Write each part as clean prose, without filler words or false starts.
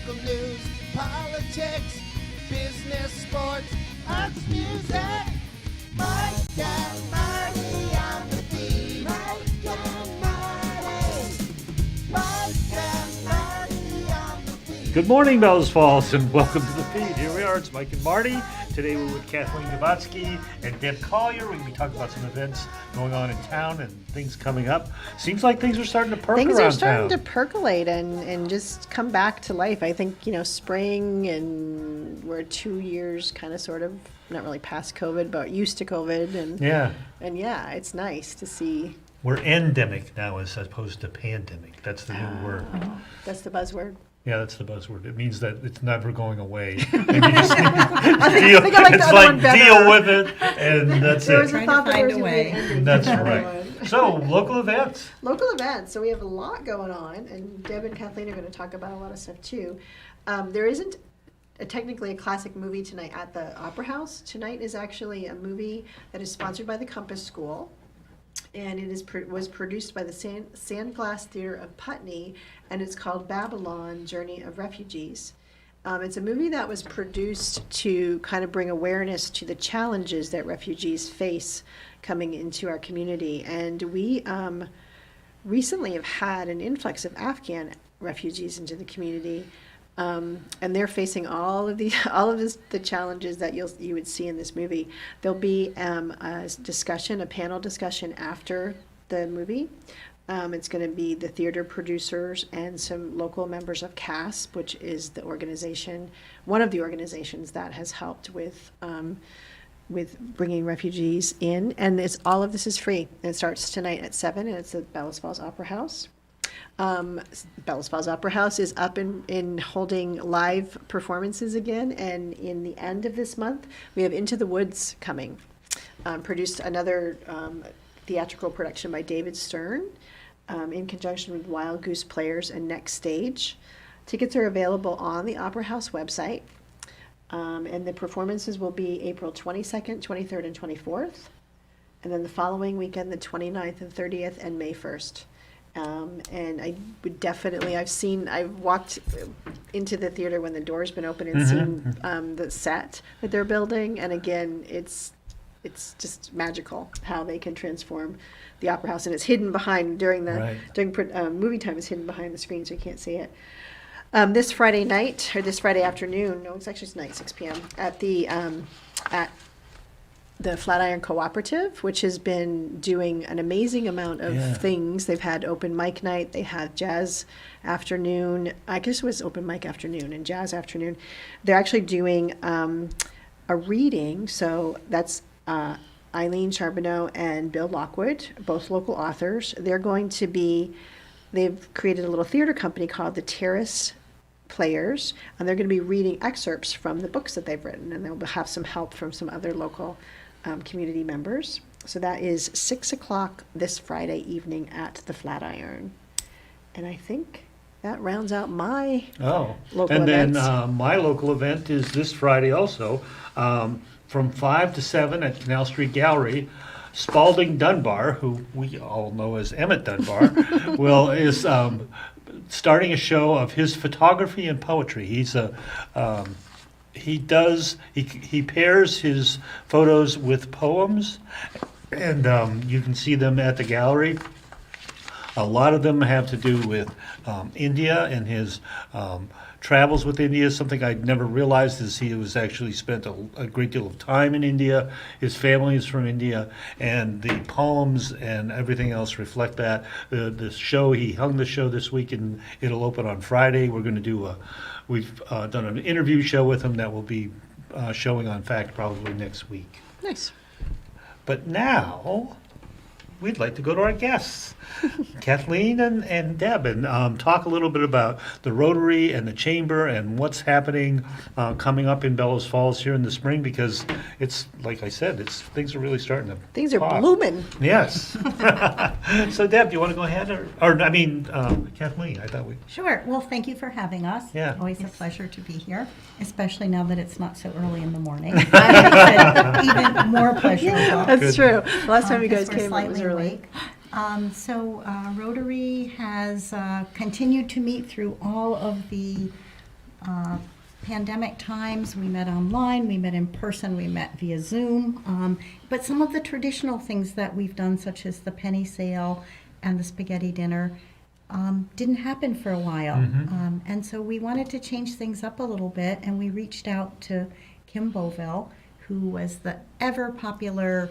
local news, politics, business, sports, arts, music. Mike and Marty on the beat. Mike and Marty. Mike and Marty on the beat. Good morning, Bellows Falls, and welcome to the feed. Here we are, it's Mike and Marty. Today we're with Kathleen Gabonsky and Deb Collier. We're going to be talking about some events going on in town and things coming up. Seems like things are starting to perk around town. Things are starting to percolate and just come back to life. I think, spring, and we're 2 years kind of sort of, not really past COVID, but used to COVID. And yeah, it's nice to see. We're endemic now as opposed to pandemic. That's the new word. That's the buzzword. Yeah, that's the buzzword. It means that it's never going away. And you just need to deal with it, and that's it. Trying to find a way. That's right. So, local events. Local events. So we have a lot going on, and Deb and Kathleen are going to talk about a lot of stuff too. There isn't technically a classic movie tonight at the Opera House. Tonight is actually a movie that is sponsored by the Compass School. And it was produced by the Sandglass Theater of Putney, and it's called Babylon, Journey of Refugees. It's a movie that was produced to kind of bring awareness to the challenges that refugees face coming into our community. And we recently have had an influx of Afghan refugees into the community. And they're facing all of the challenges that you would see in this movie. There'll be a panel discussion after the movie. It's going to be the theater producers and some local members of CASP, which is the organization, one of the organizations that has helped with bringing refugees in. And all of this is free. And it starts tonight at 7, and it's at Ballast Falls Opera House. Ballast Falls Opera House is up in holding live performances again, and in the end of this month we have Into the Woods coming, produced another theatrical production by David Stern in conjunction with Wild Goose Players and Next Stage. Tickets are available on the Opera House website, and the performances will be April 22nd, 23rd, and 24th, and then the following weekend the 29th and 30th and May 1st. And I would definitely, I've walked into the theater when the door's been open and seen the set that they're building. And again, it's just magical how they can transform the Opera House. And it's hidden behind, during movie time, it's hidden behind the screen so you can't see it. This Friday night, or this Friday afternoon, no, it's actually tonight, 6 p.m., at the Flatiron Cooperative, which has been doing an amazing amount of things. They've had open mic night, they had jazz afternoon, I guess it was open mic afternoon and jazz afternoon. They're actually doing a reading, so that's Eileen Charbonneau and Bill Lockwood, both local authors. They've created a little theater company called the Terrace Players, and they're going to be reading excerpts from the books that they've written, and they'll have some help from some other local community members. So that is 6 o'clock this Friday evening at the Flatiron. And I think that rounds out my local events. Then my local event is this Friday also, from 5 to 7 at Canal Street Gallery. Spalding Dunbar, who we all know as Emmett Dunbar, is starting a show of his photography and poetry. He pairs his photos with poems, and you can see them at the gallery. A lot of them have to do with India and his travels with India. Something I'd never realized is he was actually spent a great deal of time in India. His family is from India, and the poems and everything else reflect that. The show, he hung the show this week, and it'll open on Friday. We're going to do we've done an interview show with him that will be showing on Fact probably next week. Nice. But now we'd like to go to our guests, Kathleen and Deb, and talk a little bit about the Rotary and the Chamber and what's happening coming up in Bellows Falls here in the spring, because it's, like I said, things are really starting to Things are pop. blooming. Yes. So Deb, do you want to go ahead? Kathleen, I thought we... Sure. Well, thank you for having us. Yeah. Always a pleasure to be here, especially now that it's not so early in the morning. That makes it even more pleasurable. That's true. The last time you guys Because we're came, it was slightly early. awake. Rotary has continued to meet through all of the pandemic times, we met online, we met in person, we met via Zoom. But some of the traditional things that we've done, such as the penny sale and the spaghetti dinner, didn't happen for a while. And so we wanted to change things up a little bit, and we reached out to Kim Boville, who was the ever popular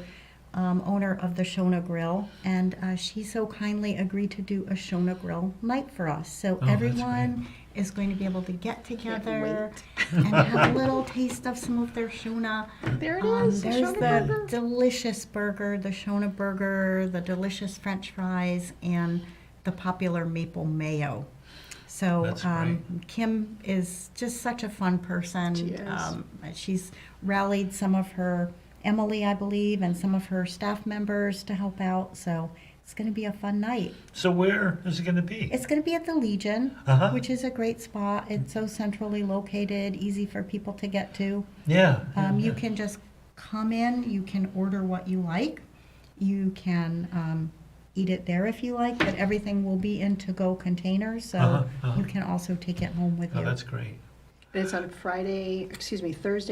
owner of the Shona Grill, and she so kindly agreed to do a Shona Grill night for us. So that's everyone is going to be able to get together and have a little taste of some of their Shona. There it is, the There's Shona the burger. delicious burger, the Shona burger, the delicious French fries, and the popular maple mayo. So That's great. Kim is just such a fun person. She is. She's rallied some of her, Emily, I believe, and some of her staff members to help out. So it's going to be a fun night. So where is it going to be? It's going to be at the Legion, Uh-huh. which is a great spot. It's so centrally located, easy for people to get to. Yeah. You can just come in, you can order what you like. You can eat it there if you like, but everything will be in to-go containers, so you can also take it home with Oh, you. that's great. And it's on Thursday,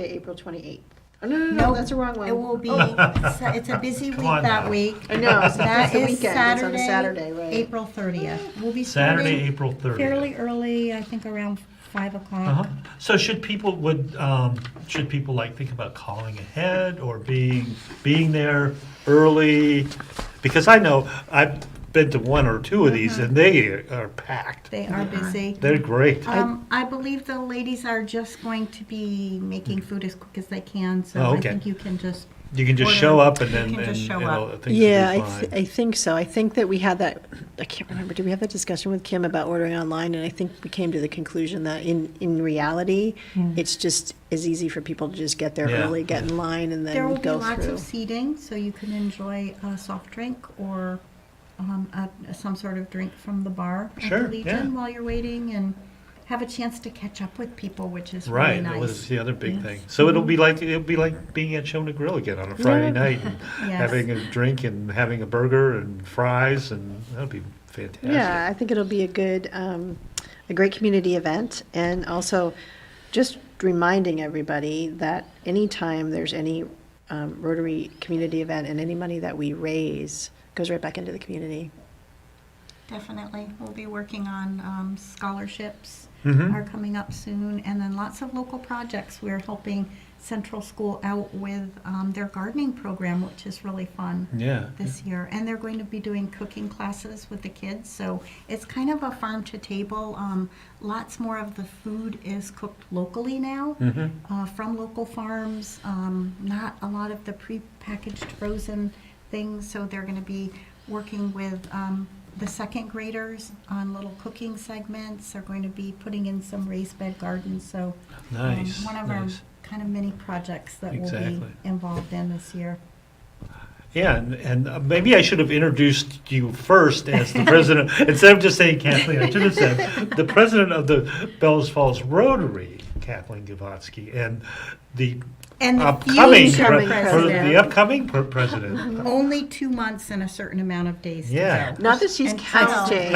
April 28th. Oh, no, Nope. that's the wrong one. It will be, it's a busy week Come on that now. week. I know, it's That the is weekend. It's on a Saturday, right? April 30th. We'll be Saturday, starting April 30th. fairly early, I think around 5 o'clock. So should people like think about calling ahead or being there early? Because I know I've been to one or two of these and they are packed. They are busy. They're great. I believe the ladies are just going to be making food as quick as they can, so Oh, I okay. think you can just You can just order. show up and You then can just show it'll- up. things Yeah, will be fine. I think so. I think that we had that, I can't remember, did we have that discussion with Kim about ordering online? And I think we came to the conclusion that in reality, it's just as easy for people to just get there Yeah. early, get in line, and There will then be go lots through. of seating, so you can enjoy a soft drink or some sort of drink from the bar at Sure, the Legion yeah. while you're waiting, and have a chance to catch up with people, which is really Right, nice. that was the other big thing. So it'll be like being at Shona Grill again on a Friday night and Yes. having a drink and having a burger and fries, and that'll be fantastic. Yeah, I think it'll be a great community event, and also just reminding everybody that anytime there's any Rotary community event and any money that we raise goes right back into the community. Definitely. We'll be working on scholarships Mhm. are coming up soon, and then lots of local projects. We're helping Central School out with their gardening program, which is really fun Yeah. this year. And they're going to be doing cooking classes with the kids, so it's kind of a farm to table. Lots more of the food is cooked locally now, from local farms, not a lot of the prepackaged frozen things, so they're going to be working with the second graders on little cooking segments. They're going to be putting in some raised bed gardens, so Nice. one of our nice. kind of mini projects that we'll Exactly. be involved in this year. Yeah, and maybe I should have introduced you first as the president, instead of just saying Kathleen, I should have said the president of the Bellows Falls Rotary, Kathleen Gabonsky, and the And the upcoming, future president. the upcoming president. Only 2 months and a certain amount of days Yeah. to go. Not that she's And counting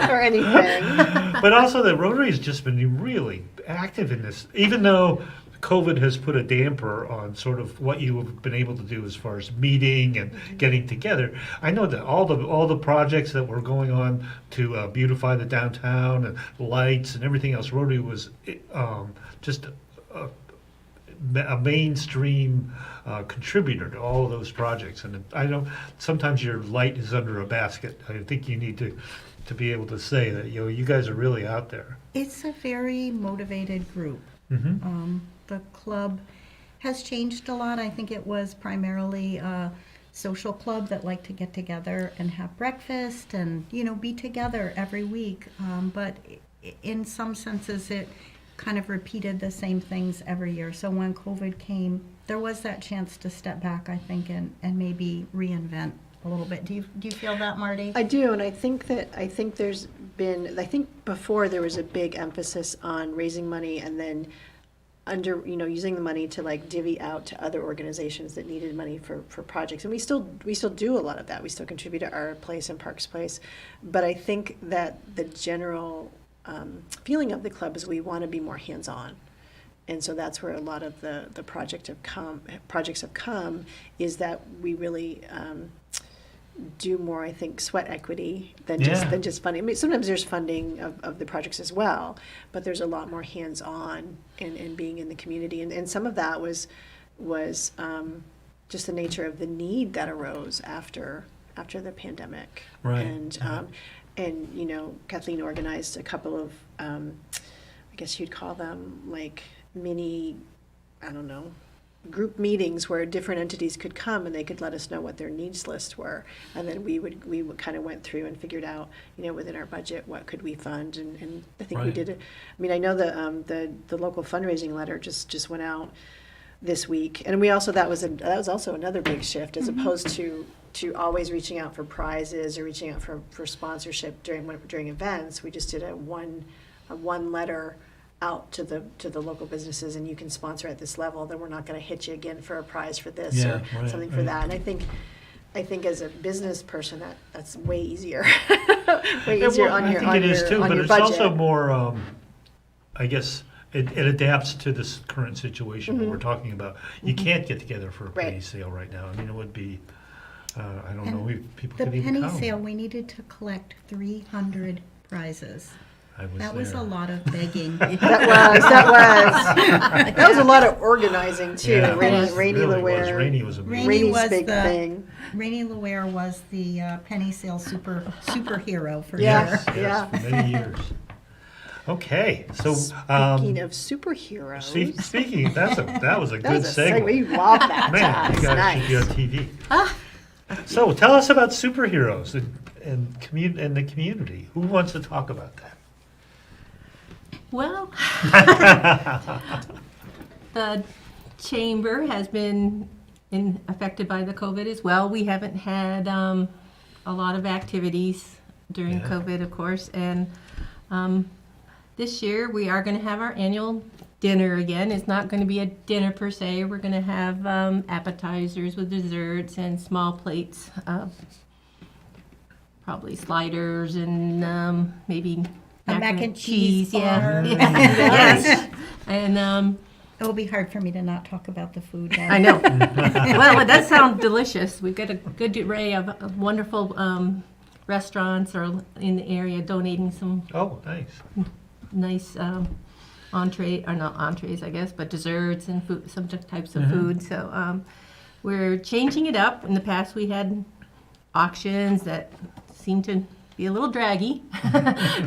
or anything. But also the Rotary has just been really active in this, even though COVID has put a damper on sort of what you have been able to do as far as meeting and getting together. I know that all the projects that were going on to beautify the downtown and lights and everything else, Rotary was just a mainstream contributor to all of those projects. And I know sometimes your light is under a basket. I think you need to be able to say that you guys are really out there. It's a very motivated group. Mm-hmm. The club has changed a lot. I think it was primarily a social club that liked to get together and have breakfast and, be together every week. But in some senses, it kind of repeated the same things every year. So when COVID came, there was that chance to step back, I think, and maybe reinvent a little bit. Do you feel that, Marty? I do, and I think before there was a big emphasis on raising money and then using the money to like divvy out to other organizations that needed money for projects. And we still do a lot of that. We still contribute to Our Place and Parks Place. But I think that the general feeling of the club is we want to be more hands-on. And so that's where a lot of the projects have come, is that we really do more, I think, sweat equity than just funding. I mean, sometimes there's funding of the projects as well, but there's a lot more hands-on in being in the community. And some of that was just the nature of the need that arose after the pandemic. Right. And you know, Kathleen organized a couple of, I guess you'd call them like mini, I don't know, group meetings where different entities could come and they could let us know what their needs list were, and then we would kind of went through and figured out, you know, within our budget what could we fund, and I think we did it. I mean, I know the local fundraising letter just went out this week, and we also that was also another big shift, as opposed to always reaching out for prizes or reaching out for sponsorship during events. We just did a one letter out to the local businesses, and you can sponsor at this level, then we're not going to hit you again for a prize for this or something for that. And I think as a business person, that's way easier. Way easier on your budget. I think it is too, but it's also more, I guess, it adapts to this current situation that we're talking about. You can't get together for a penny sale right now. I mean, it would be, I don't know if people could even come. The penny sale, we needed to collect 300 prizes. That was a lot of begging. That was a lot of organizing too. Yeah, Rainy Laware. Rainy was a big Rainey's big thing. Rainy Laware was the penny sale superhero for Yes, sure. yes, for many years. Okay, so Speaking of superheroes. Speaking, that was a good segue. We love that. Man, you guys nice. should be on TV. So tell us about superheroes and the community. Who wants to talk about that? Well, the chamber has been affected by the COVID as well. We haven't had a lot of activities during COVID, of course, and this year we are going to have our annual dinner again. It's not going to be a dinner per se. We're going to have appetizers with desserts and small plates of probably sliders and maybe mac and cheese bar. Yes. And it will be hard for me to not talk about the food. I know. Well, it does sound delicious. We've got a good array of wonderful restaurants or in the area donating some nice entree, or not entrees, I guess, but desserts and food, some types of food. So we're changing it up. In the past, we had auctions that seemed to be a little draggy.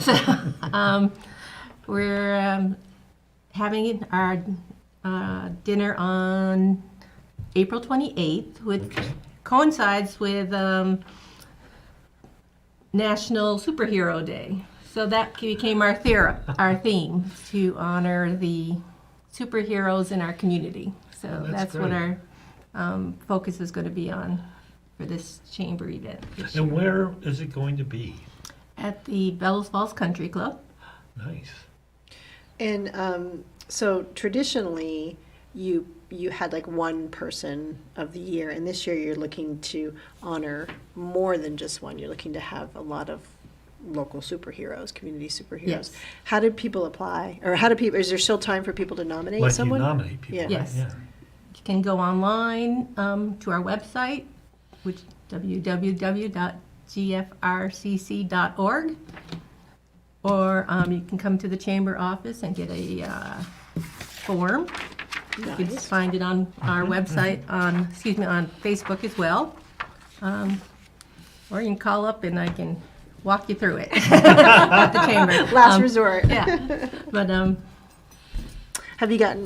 So we're having our dinner on April 28th, which coincides with National Superhero Day. So that became our theme, to honor the superheroes in our community. So that's what our focus is going to be on for this chamber event. And where is it going to be? At the Bellows Falls Country Club. Nice. And so traditionally, you had like one person of the year, and this year you're looking to honor more than just one. You're looking to have a lot of local superheroes, community superheroes. Yes. How did people apply? Or is there still time for people to nominate Like someone? you nominate people. Yeah. Right? Yes. Yeah. You can go online to our website, which www.gfrcc.org, or you can come to the chamber office and get a form. You can just find it on our website, on Facebook as well. Or you can call up and I can walk you through it at the chamber. Last resort. Yeah, but Have you got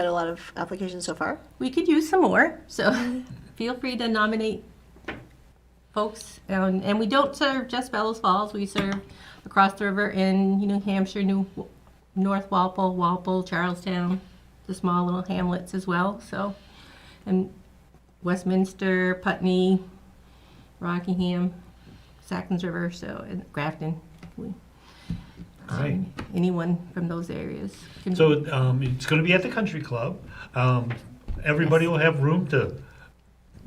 a lot of applications so far? we could use some more, so feel free to nominate folks. And we don't serve just Bellows Falls. We serve across the river in New Hampshire, North Walpole, Charlestown, the small little hamlets as well. So, and Westminster, Putney, Rockingham, Sackens River, so and Grafton. Right. Anyone from those areas. So it's going to be at the country club. Everybody will have room to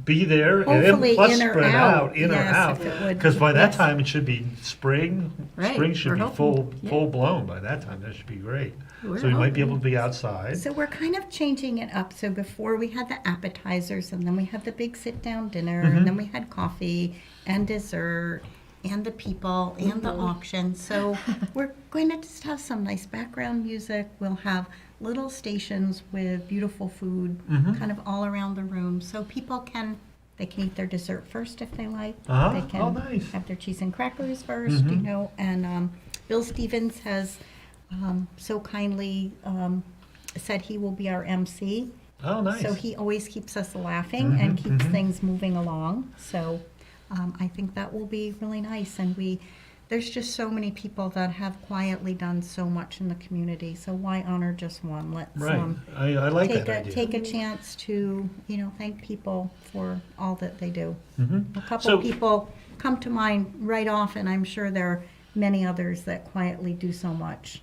be there Hopefully and plus in or spread out. in or Yes, out. if it would. Because by that Yes. time it should be spring. Right, Spring should we're be hoping, yeah. full blown by that time. That should be great. We're So we might be hoping. able to be outside. So we're kind of changing it up. So before we had the appetizers, and then we had the big sit-down dinner, and then we had coffee and dessert, and the people, and the auction. So we're going to just have some nice background music. We'll have little stations with beautiful food kind of all around the room. So people they can eat their dessert first if they like. Uh-huh. They can Oh, nice. have their cheese and crackers first, you know. And Bill Stevens has so kindly said he will be our MC. Oh, nice. So he always keeps us laughing and keeps things moving along. So I think that will be really nice. And there's just so many people that have quietly done so much in the community. So why honor just one? Let's Right. I like take that idea. take a chance to thank people for all that they do. A couple So- people come to mind right off, and I'm sure there are many others that quietly do so much.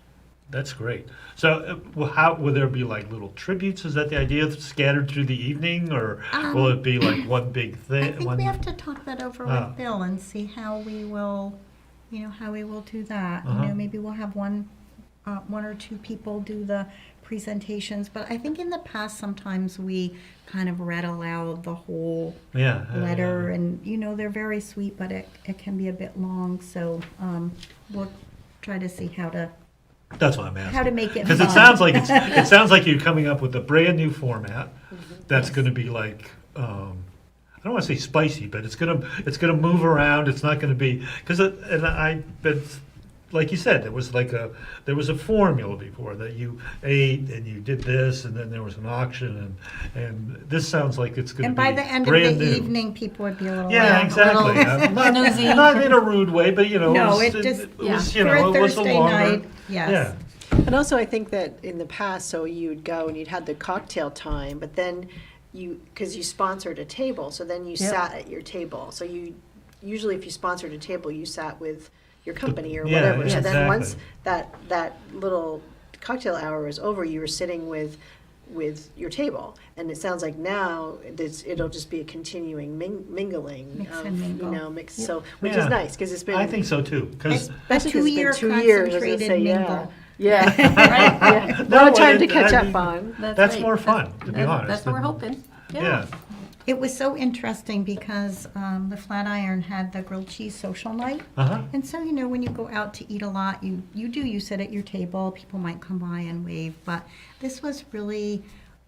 That's great. So, how will there be like little tributes? Is that the idea, scattered through the evening, or will it be like one big thing? I think we have to talk that over with Bill and see how we will, how we will do that. Maybe we'll have one or two people do the presentations. But I think in the past, sometimes we kind of read aloud the whole letter, and they're very sweet, but it can be a bit long. So we'll try to see how to. That's what I'm asking. How to make it because it fun. sounds like it sounds like you're coming up with a brand new format that's going to be like I don't want to say spicy, but it's gonna move around. It's not going to be but like you said, there was a formula before that you ate and you did this, and then there was an auction, and this sounds like it's going to And be by the end of brand the new. evening, people would be a little Yeah, exactly. Not, snoozy. not in a rude way, but No, it it was, just- it was, For a it was a Thursday longer. night, yes. Yeah. And also, I think that in the past, so you'd go and you'd have the cocktail time, but then because you sponsored a table, so then you sat at your table. So usually if you sponsored a table, you sat with your company or Yeah, whatever. yeah, So then once exactly. that little cocktail hour is over, you were sitting with your table. And it sounds like now it'll just be a continuing mingling Mix of, and mingle. mix. So, which Yeah. is nice, because it's been. I think so too. Because It's a Especially 'cause it's been 2-year 2 years, I was gonna concentrated say, mingle. Yeah. Yeah. A lot of time to catch up on. that's right. more fun, to be honest. That's what we're hoping. Yeah. It was so interesting because the Flatiron had the grilled cheese social night. Uh-huh. And so, when you go out to eat a lot, you sit at your table, people might come by and wave, but this was really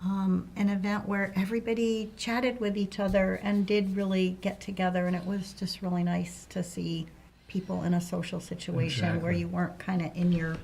an event where everybody chatted with each other and did really get together, and it was just really nice to see people in a social situation where Exactly. you weren't kind of in your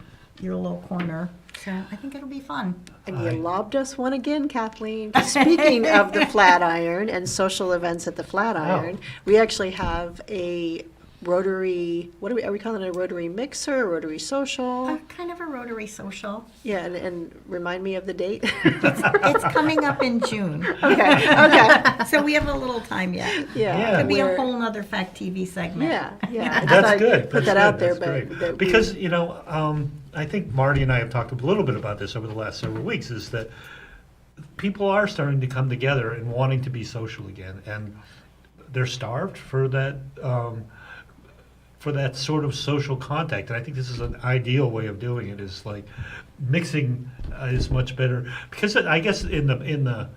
little corner. So I think it'll be fun. And you lobbed us one again, Kathleen. Speaking of the Flatiron and social events at the Flatiron, we actually have a Rotary, are we calling it a Rotary mixer, a Rotary social? Kind of a Rotary social. Yeah, and remind me of the date. It's coming up in June. Okay. So we have a little time yet. Yeah. Could be a we're- whole nother Fact TV segment. Yeah. That's good. Put That's that good. out there, That's but great. that we- Because, I think Marty and I have talked a little bit about this over the last several weeks, is that people are starting to come together and wanting to be social again, and they're starved for that sort of social contact. And I think this is an ideal way of doing it, is like mixing is much better, because I guess in the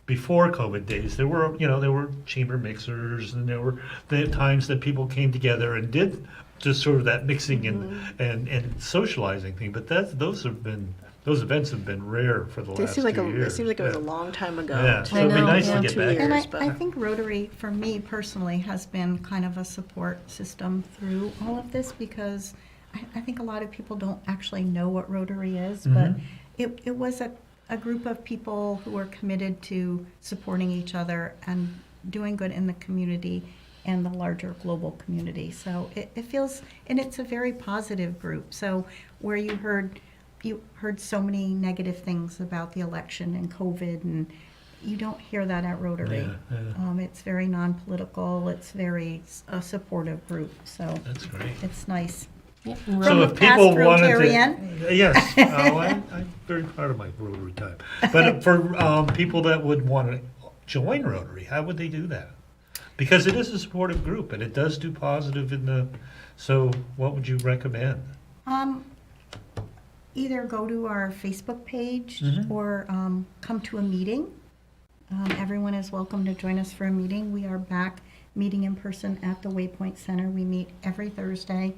before COVID days, there were chamber mixers, and there were the times that people came together and did just sort of that mixing and socializing thing. But those events have been rare for the It last seemed like 2 years. it seemed like it was a long time ago. Yeah, so it'd be know, nice yeah. to get 2 back. years. And but- I think Rotary, for me personally, has been kind of a support system through all of this, because I think a lot of people don't actually know what Rotary is, but it was a group of people who were committed to supporting each other and doing good in the community and the larger global community. So it feels, and it's a very positive group. So where you heard so many negative things about the election and COVID, and you don't hear that at Rotary. Yeah. It's very non-political. It's very a supportive group. So That's great. it's nice. Yep. So From a if people past wanted Rotarian. to, yes, I'm very proud of my Rotary time. But for people that would want to join Rotary? How would they do that? Because it is a supportive group and it does do positive so what would you recommend? Either go to our Facebook page Mhm. or come to a meeting. Everyone is welcome to join us for a meeting. We are back meeting in person at the Waypoint Center. We meet every Thursday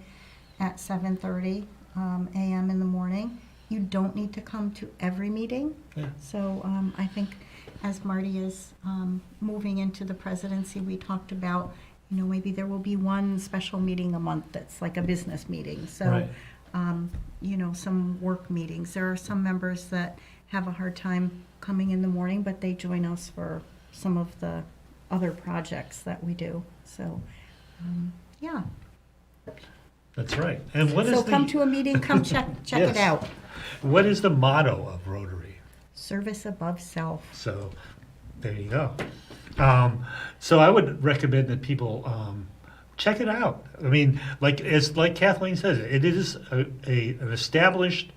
at 7:30 a.m. in the morning. You don't need to come to every meeting. Yeah. So I think as Marty is moving into the presidency, we talked about, maybe there will be one special meeting a month that's like a business meeting. So, Right. Some work meetings. There are some members that have a hard time coming in the morning, but they join us for some of the other projects that we do. So, yeah. That's right. And what is So come to a meeting, come check Yes. it out. What is the motto of Rotary? Service above self. So there you go. So I would recommend that people check it out. I mean, like Kathleen says, it is an established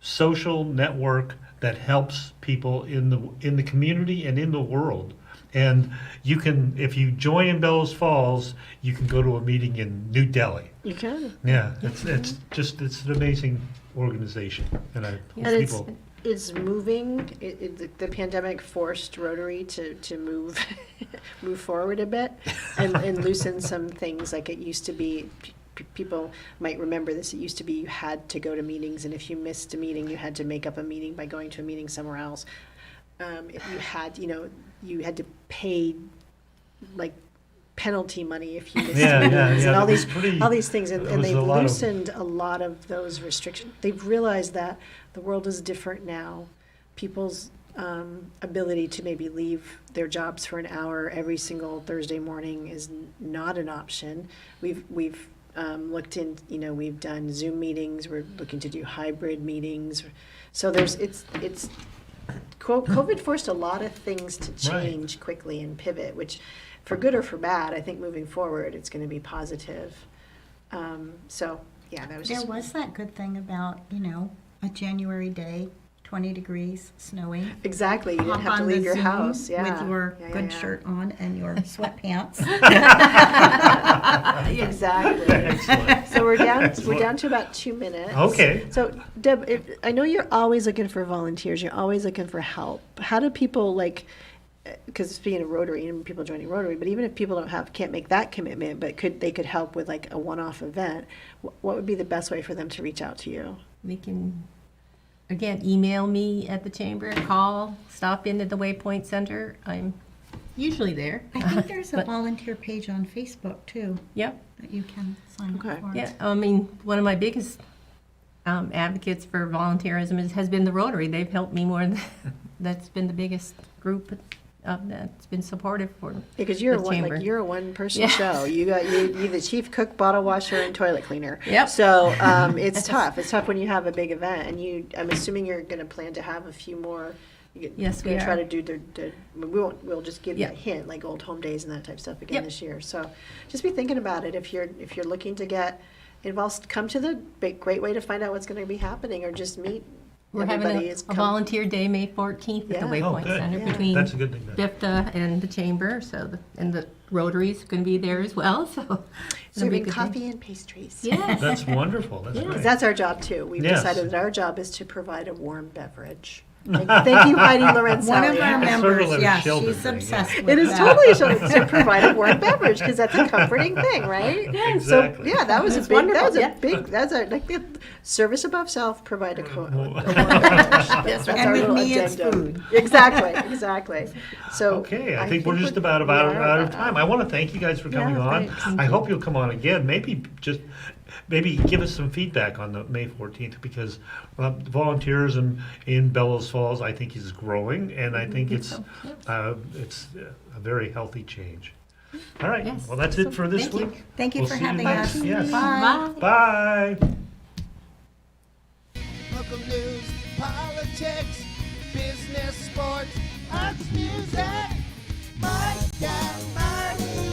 social network that helps people in the community and in the world. And you can, if you join in Bellows Falls, you can go to a meeting in New Delhi. You can. Yeah, it's an amazing organization, and I hope And people. it's moving. The pandemic forced Rotary to move move forward a bit and loosen some things. Like it used to be, people might remember this. It used to be you had to go to meetings, and if you missed a meeting, you had to make up a meeting by going to a meeting somewhere else. If you had, you had to pay like penalty money if you missed meetings and all these things, and they've loosened a lot of those restrictions. They've realized that the world is different now. People's ability to maybe leave their jobs for an hour every single Thursday morning is not an option. We've looked in, we've done Zoom meetings. We're looking to do hybrid meetings. So COVID forced a lot of things to change quickly and pivot, which, for good or for bad, I think moving forward, it's going to be positive. So, yeah, that was There just... was that good thing about, a January day, 20 degrees, snowing. Exactly, you didn't Hop have to on leave the your Zoom house. Yeah. with your Yeah, good yeah. shirt on and your sweatpants. Exactly. Excellent. So we're down to about 2 minutes. Okay. So Deb, I know you're always looking for volunteers. You're always looking for help. How do people because speaking of Rotary and people joining Rotary, but even if people can't make that commitment, but they could help with like a one-off event, what would be the best way for them to reach out to you? They can, again, email me at the chamber, call, stop into the Waypoint Center. I'm usually there. I think there's a But- volunteer page on Facebook too Yep. that you can sign Okay. up for. Yeah, I mean, one of my biggest advocates for volunteerism has been the Rotary. They've helped me more than that's been the biggest group that's been supportive for Because you're the chamber. you're a one-person Yeah. show. You're the chief cook, bottle washer, and toilet cleaner. Yep. So it's tough. It's tough when you have a big event, and I'm assuming you're going to plan to have a few more. Yes, we You're gonna try are. to do we'll just give you Yeah. a hint, like old home days and that type of stuff again Yep. this year. So just be thinking about it. If you're looking to get involved, come to the great way to find out what's going to be happening, or just meet. We're having Everybody a is volunteer day, May 14th, at the Yeah. Waypoint good. Center Yeah. between That's a good thing. BIFTA and the chamber. So and the Rotary's going to be there as well. So it'll be a serving good day. coffee and pastries. Yes. That's wonderful. That's Yeah. great. Because that's our job too. We've Yes. decided that our job is to provide a warm beverage. Thank you, Heidi Lorenzelli. One of our It's sort of members, like a yeah, Sheldon she's thing, yeah. obsessed with It is that. totally to provide a warm beverage, because that's a comforting thing, right? Exactly. So yeah, that was It's a big. wonderful, That was a yeah. big. That's our like the service above self. Provide a warm beverage. That's And our with little me, it's addendum. food. Exactly. So Okay, I think we're just about out of time. I want to thank you guys for coming Yeah, on. thanks. I hope you'll come on again. Maybe give us some feedback on the May 14th, because volunteerism in Bellows Falls, I think, is growing, and I think it's so, it's a very healthy change. All right, Yes. well, that's it for this Thank you. week. Thank you We'll for see you having next- us. yes. Bye. Bye. Bye. Local news, politics, business, sports, arts, music. Mike and Marty